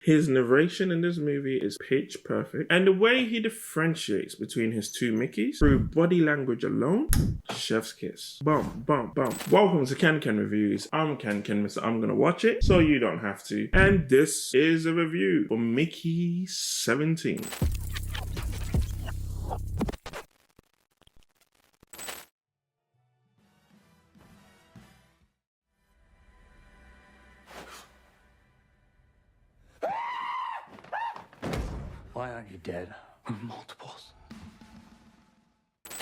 His narration in this movie is pitch perfect, and the way he differentiates between his two Mickeys through body language alone, chef's kiss. Bum, bum, bum. Welcome to Ken Reviews. I'm Ken, Mr. I'm gonna watch it, so you don't have to. And this is a review for Mickey17. Why aren't you dead? Multiples.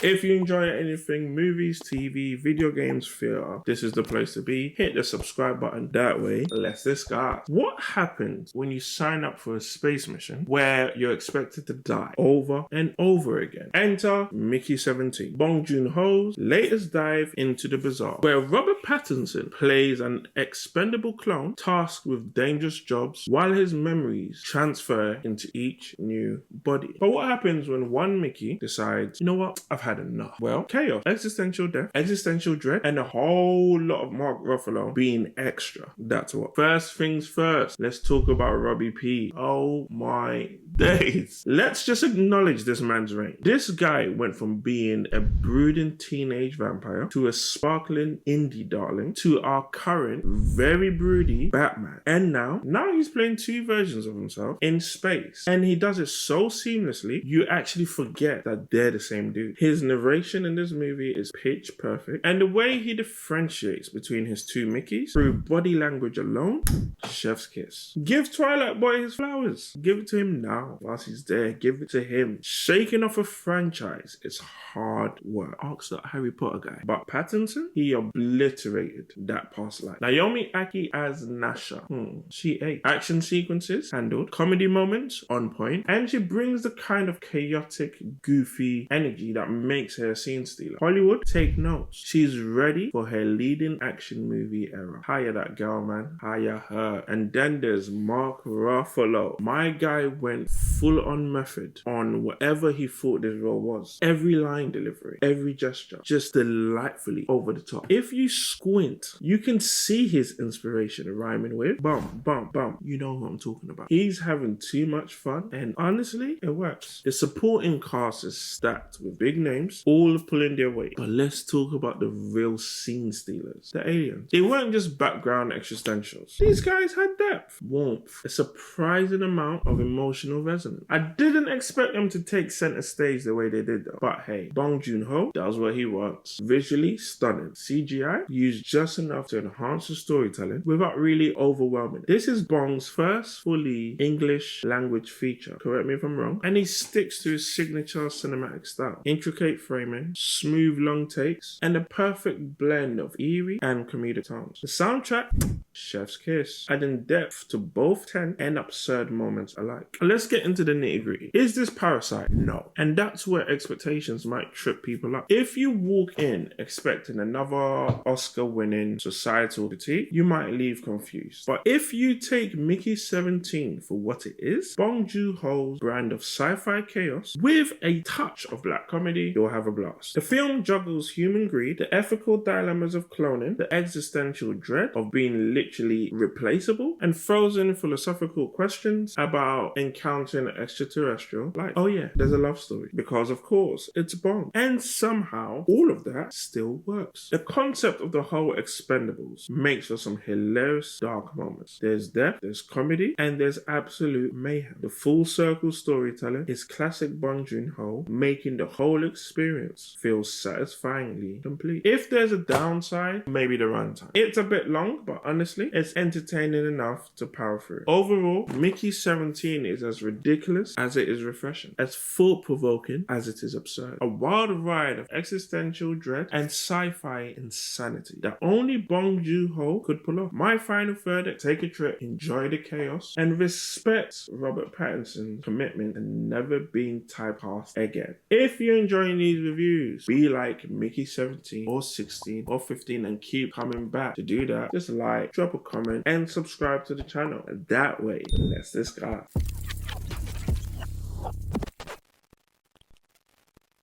If you enjoy anything movies, TV, video games, theater, this is the place to be. Hit the subscribe button. That way, let's discuss. What happens when you sign up for a space mission where you're expected to die over and over again? Enter Mickey17, Bong Joon-ho's latest dive into the bizarre, where Robert Pattinson plays an expendable clone tasked with dangerous jobs while his memories transfer into each new body. But what happens when one Mickey decides, you know what, I've had enough? Well, chaos, existential death, existential dread, and a whole lot of Mark Ruffalo being extra. That's what. First things first, let's talk about Robbie P. Oh my days. Let's just acknowledge this man's reign. This guy went from being a brooding teenage vampire to a sparkling indie darling to our current very broody Batman. And now he's playing two versions of himself in space. And he does it so seamlessly, you actually forget that they're the same dude. His narration in this movie is pitch perfect, and the way he differentiates between his two Mickeys through body language alone, chef's kiss. Give Twilight Boy his flowers. Give it to him now whilst he's there. Give it to him. Shaking off a franchise is hard work. Ask that Harry Potter guy. But Pattinson, he obliterated that past life. Naomi Aki as Nasha. She ate. Action sequences handled. Comedy moments on point. And she brings the kind of chaotic, goofy energy that makes her a scene stealer. Hollywood, take notes. She's ready for her leading action movie era. Hire that girl, man. Hire her. And then there's Mark Ruffalo. My guy went full on method on whatever he thought this role was. Every line delivery, every gesture, just delightfully over the top. If you squint, you can see his inspiration rhyming with bum, bum, bum. You know what I'm talking about. He's having too much fun, and honestly, it works. The supporting cast is stacked with big names, all pulling their weight. But let's talk about the real scene stealers, the aliens. They weren't just background existentials. These guys had depth, warmth, a surprising amount of emotional resonance. I didn't expect them to take center stage the way they did though. But hey, Bong Joon-ho does what he wants. Visually stunning. CGI used just enough to enhance the storytelling without really overwhelming. This is Bong's first fully English language feature. Correct me if I'm wrong. And he sticks to his signature cinematic style. Intricate framing, smooth long takes, and a perfect blend of eerie and comedic tones. The soundtrack, chef's kiss, adding depth to both tense and absurd moments alike. Let's get into the nitty-gritty. Is this Parasite? No. And that's where expectations might trip people up. If you walk in expecting another Oscar-winning societal critique, you might leave confused. But if you take Mickey17 for what it is, Bong Joon-ho's brand of sci-fi chaos with a touch of black comedy, you'll have a blast. The film juggles human greed, the ethical dilemmas of cloning, the existential dread of being literally replaceable, and throws in philosophical questions about encountering extraterrestrial life. Oh yeah, there's a love story. Because of course, it's Bong. And somehow, all of that still works. The concept of the whole Expendables makes for some hilarious dark moments. There's depth, there's comedy, and there's absolute mayhem. The full circle storytelling is classic Bong Joon-ho, making the whole experience feel satisfyingly complete. If there's a downside, maybe the runtime. It's a bit long, but honestly, it's entertaining enough to power through. Overall, Mickey17 is as ridiculous as it is refreshing, as thought-provoking as it is absurd. A wild ride of existential dread and sci-fi insanity that only Bong Joon-ho could pull off. My final verdict, take a trip, enjoy the chaos, and respect Robert Pattinson's commitment and never being typecast again. If you're enjoying these reviews, be like Mickey17 or 16 or 15 and keep coming back. To do that, just like, drop a comment, and subscribe to the channel. And that way, let's discuss.